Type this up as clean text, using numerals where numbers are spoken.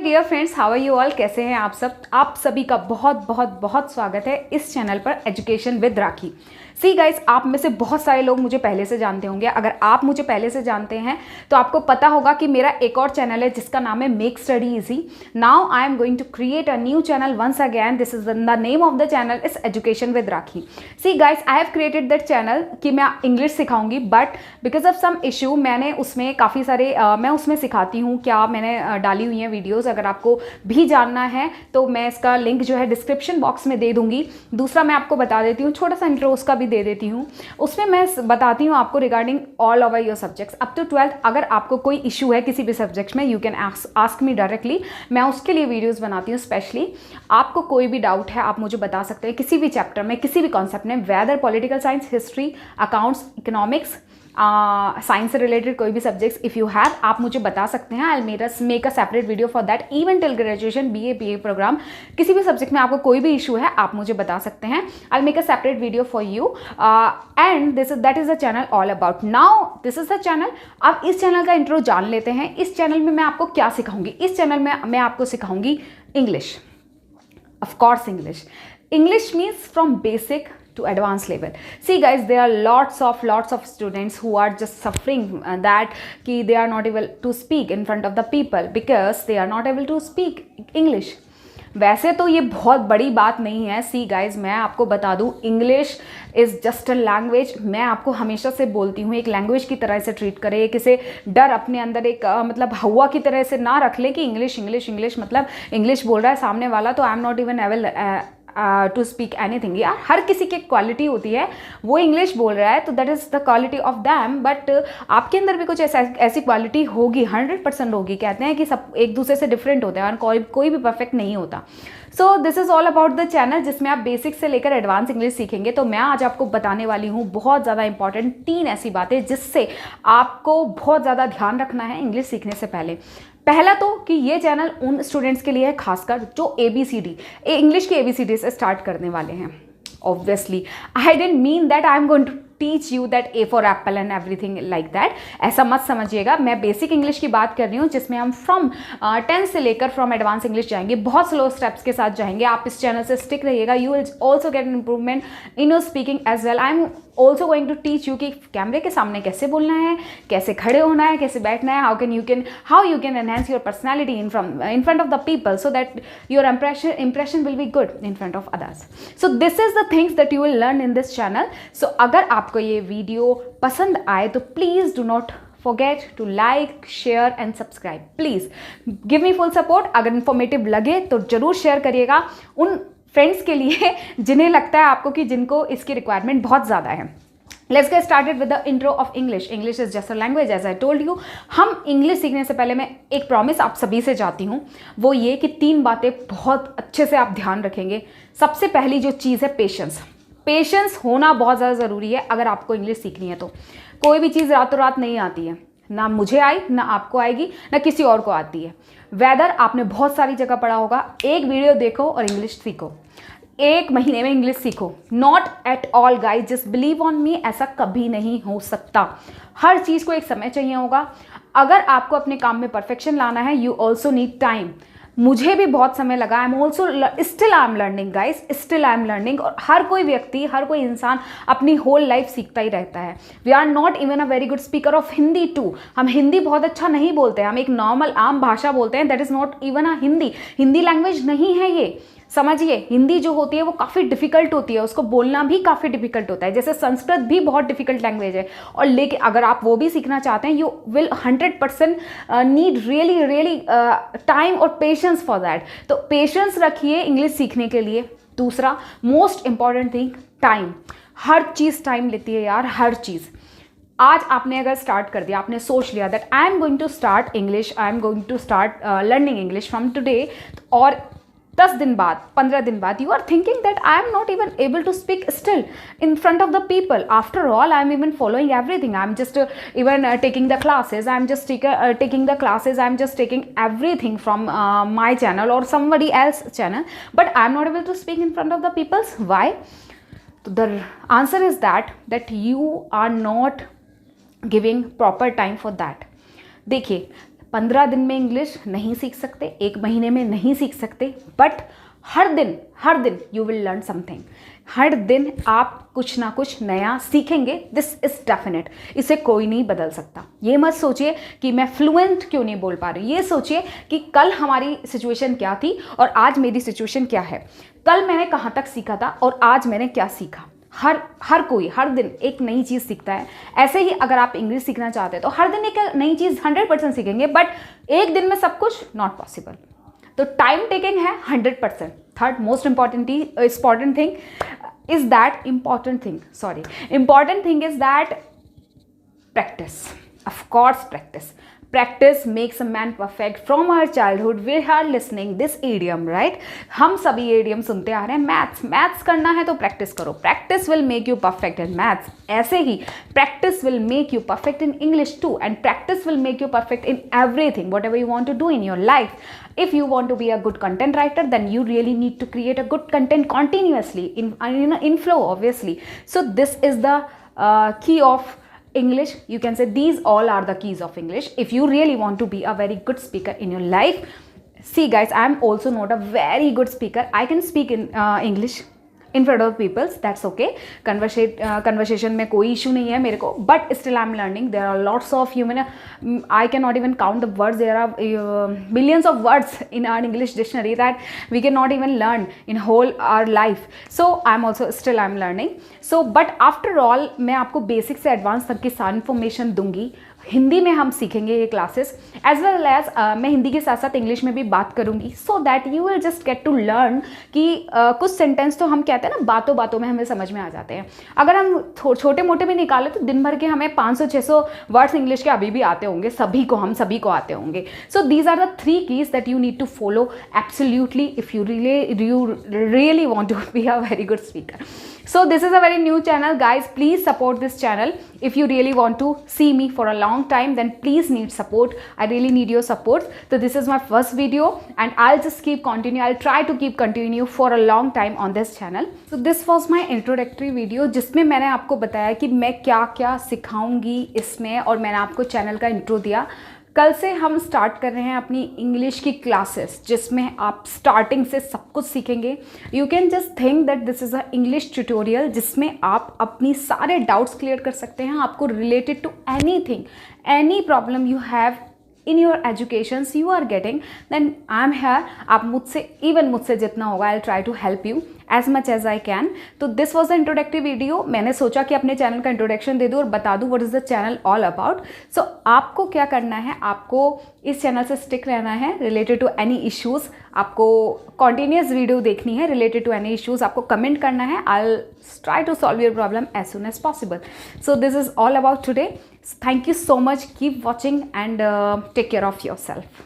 Dear friends, how are you all? कैसे हैं आप सब? आप सभी का बहुत बहुत बहुत स्वागत है इस चैनल पर education with Rakhi. See guys, आप में से बहुत सारे लोग मुझे पहले से जानते होंगे। अगर आप मुझे पहले से जानते हैं तो आपको पता होगा कि मेरा एक और चैनल है जिसका नाम है make study easy. Now I am going to create a new channel once again. This is the name of the channel is education with Rakhi. See guys, I have created that channel कि मैं English सिखाऊंगी, but because of some issue मैंने उसमें काफ़ी सारे मैं उसमें सिखाती हूँ क्या मैंने डाली हुई हैं वीडियोज़। अगर आपको भी जानना है तो मैं इसका लिंक जो है डिस्क्रिप्शन बॉक्स में दे दूंगी। दूसरा मैं आपको बता देती हूँ, छोटा सा इंट्रो उसका भी दे देती हूँ। उसमें मैं बताती हूँ आपको regarding all over your subjects up to 12th। अगर आपको कोई इशू है किसी भी सब्जेक्ट में, you can ask me directly. मैं उसके लिए वीडियोज़ बनाती हूँ स्पेशली। आपको कोई भी डाउट है आप मुझे बता सकते हैं किसी भी चैप्टर में, किसी भी कॉन्सेप्ट में, whether political science, history, accounts, economics, science से रिलेटेड कोई भी सब्जेक्ट्स इफ़ यू हैव, आप मुझे बता सकते हैं। I make a separate video for that. Even till graduation, BA PA programme, किसी भी सब्जेक्ट में आपको कोई भी इशू है आप मुझे बता सकते हैं। I make a separate video for you and that is the channel all about. Now this is the channel. अब इस चैनल का इंट्रो जान लेते हैं। इस चैनल में मैं आपको क्या सिखाऊंगी? इस चैनल में मैं आपको सिखाऊंगी English. Of course English means from basic to advanced level. See guys, there are lots of students who are just suffering that कि they are not able to speak in front of the people because they are not able to speak English. वैसे तो ये बहुत बड़ी बात नहीं है। See guys, मैं आपको बता दूँ, English is just a language. मैं आपको हमेशा से बोलती हूँ एक लैंग्वेज की तरह से ट्रीट करें। एक इसे डर अपने अंदर एक मतलब हवा की तरह से ना रख ले कि इंग्लिश इंग्लिश इंग्लिश, मतलब इंग्लिश बोल रहा है सामने वाला तो I am not even able to speak anything. यार, हर किसी की क्वालिटी होती है। वो इंग्लिश बोल रहा है तो that is the quality of them, but आपके अंदर भी कुछ ऐसी क्वालिटी होगी, 100% होगी। कहते हैं कि सब एक दूसरे से डिफरेंट होते हैं और कोई भी परफेक्ट नहीं होता। So this is all about the channel जिसमें आप बेसिक से लेकर एडवांस इंग्लिश सीखेंगे। तो मैं आज आपको बताने वाली हूँ बहुत ज़्यादा इंपॉर्टेंट 3 ऐसी बातें जिससे आपको बहुत ज़्यादा ध्यान रखना है इंग्लिश सीखने से पहले। पहला तो कि ये चैनल उन स्टूडेंट्स के लिए है खासकर जो ABCD इंग्लिश की ABCD से स्टार्ट करने वाले हैं। Obviously I don't mean that I am going to teach you that A for apple and everything like that. ऐसा मत समझिएगा। मैं बेसिक इंग्लिश की बात कर रही हूँ जिसमें हम फ्रॉम 10 से लेकर फ्रॉम एडवांस इंग्लिश जाएंगे। बहुत स्लो स्टेप्स के साथ जाएंगे। आप इस चैनल से स्टिक रहिएगा। You will also get an improvement in your speaking as well. I am also going to teach you कि कैमरे के सामने कैसे बोलना है, कैसे खड़े होना है, कैसे बैठना है, how you can enhance your personality in front of the people so that your impression will be good in front of others. So this is the things that you will learn in this channel. सो अगर आपको ये वीडियो पसंद आए तो please do not forget to like, share and subscribe. Please give me full support. अगर informative लगे तो जरूर शेयर करिएगा उन फ्रेंड्स के लिए जिन्हें लगता है आपको कि जिनको इसकी रिक्वायरमेंट बहुत ज़्यादा है। Let's get started with the intro of English. English is just a language, as I told you. हम इंग्लिश सीखने से पहले मैं एक प्रॉमिस आप सभी से चाहती हूँ, वो ये कि 3 बातें बहुत अच्छे से आप ध्यान रखेंगे। सबसे पहली जो चीज़ है पेशेंस। पेशेंस होना बहुत ज़्यादा ज़रूरी है अगर आपको इंग्लिश सीखनी है तो। कोई भी चीज़ रातों रात नहीं आती है, ना मुझे आई, ना आपको आएगी, ना किसी और को आती है। वेदर आपने बहुत सारी जगह पढ़ा होगा, एक वीडियो देखो और इंग्लिश सीखो, 1 महीने में इंग्लिश सीखो। Not at all guys, just believe on me, ऐसा कभी नहीं हो सकता। हर चीज़ को एक समय चाहिए होगा। अगर आपको अपने काम में परफेक्शन लाना है, यू ऑल्सो नीड टाइम। मुझे भी बहुत समय लगा। आई am also still I am learning guys, still I am learning. और हर कोई व्यक्ति, हर कोई इंसान अपनी होल लाइफ सीखता ही रहता है। We are not even a very good speaker of Hindi too. हम हिंदी बहुत अच्छा नहीं बोलते हैं, हम एक नॉर्मल आम भाषा बोलते हैं। That is not even a Hindi language नहीं है ये। समझिए, हिंदी जो होती है वो काफ़ी डिफिकल्ट होती है, उसको बोलना भी काफ़ी डिफिकल्ट होता है। जैसे संस्कृत भी बहुत डिफिकल्ट लैंग्वेज है। और लेकिन अगर आप वो भी सीखना चाहते हैं, you will 100% need really time और पेशेंस फॉर दैट। तो पेशेंस रखिए इंग्लिश सीखने के लिए। दूसरा मोस्ट इंपॉर्टेंट थिंग, टाइम। हर चीज़ टाइम लेती है यार, हर चीज़। आज आपने अगर स्टार्ट कर दिया, आपने सोच लिया that I am going to start English, I am going to start learning English from today, और 10 दिन बाद, 15 दिन बाद, you are thinking that I am not even able to speak still in front of the people. After all, I am even following everything. I am just even taking the classes. I am just taking the classes. I am just taking everything from my channel or somebody else's channel. But I am not able to speak in front of the people. Why? So the answer is that you are not giving proper time for that. देखिए, 15 दिन में English नहीं सीख सकते, 1 महीने में नहीं सीख सकते, बट हर दिन यू विल लर्न समथिंग। हर दिन आप कुछ ना कुछ नया सीखेंगे, दिस इज़ डेफिनेट। इसे कोई नहीं बदल सकता। ये मत सोचिए कि मैं फ्लुएंट क्यों नहीं बोल पा रही, ये सोचिए कि कल हमारी सिचुएशन क्या थी और आज मेरी सिचुएशन क्या है। कल मैंने कहाँ तक सीखा था और आज मैंने क्या सीखा। हर कोई हर दिन एक नई चीज़ सीखता है। ऐसे ही अगर आप इंग्लिश सीखना चाहते हैं तो हर दिन एक नई चीज़ 100% सीखेंगे, बट एक दिन में सब कुछ नॉट पॉसिबल। तो टाइम टेकिंग है 100%। Third most important thing is that practice. Of course, practice makes a man perfect. From our childhood we are listening this idiom, right? हम सभी idiom सुनते आ रहे हैं। मैथ्स करना है तो प्रैक्टिस करो, practice will make you perfect in maths. ऐसे ही practice will make you perfect in English too, and practice will make you perfect in everything whatever you want to do in your life. If you want to be a good content writer, then you really need to create a good content continuously in flow, obviously. So this is the key of English. You can say these all are the keys of English if you really want to be a very good speaker in your life. See guys, I am also not a very good speaker. I can speak in English in front of people, that's okay. Conversation में कोई issue नहीं है मेरे को, but still I'm learning. There are lots of I cannot even count the words. There are millions of words in our English dictionary that we cannot even learn in whole our life. So I'm learning. So but after all, मैं आपको basic से advanced तक की सारी information दूंगी। हिंदी में हम सीखेंगे ये क्लासेस, एज वेल एज मैं हिंदी के साथ साथ इंग्लिश में भी बात करूंगी, so that you will just get to learn कि कुछ सेंटेंस तो हम कहते हैं ना बातों बातों में हमें समझ में आ जाते हैं। अगर हम छोटे मोटे भी निकालें तो दिन भर के हमें 500-600 वर्ड्स इंग्लिश के अभी भी आते होंगे, हम सभी को आते होंगे। So these are the 3 keys that you need to follow absolutely if you really want to be a very good speaker. So this is a very new channel, guys. Please support this channel. If you really want to see me for a long time, then please need support. I really need your support. So this is my first video and I'll just I'll try to keep continue for a long time on this channel. So this was my introductory video जिसमें मैंने आपको बताया कि मैं क्या क्या सिखाऊंगी इसमें, और मैंने आपको चैनल का इंट्रो दिया। कल से हम स्टार्ट कर रहे हैं अपनी इंग्लिश की क्लासेस जिसमें आप स्टार्टिंग से सब कुछ सीखेंगे। You can just think that this is a English tutorial जिसमें आप अपनी सारे डाउट्स क्लियर कर सकते हैं। आपको related to anything, any problem you have in your educations you are getting, then I am here. आप मुझसे जितना होगा I'll try to help you as much as I can. तो this was the introductory video. मैंने सोचा कि अपने channel का इंट्रोडक्शन दे दूँ और बता दूँ what is the channel all about. So आपको क्या करना है, आपको इस चैनल से स्टिक रहना है related to any issues. आपको continuous वीडियो देखनी है related to any issues. आपको कमेंट करना है. I'll try to solve your problem as soon as possible. So this is all about today. Thank you so much. Keep watching and take care of yourself.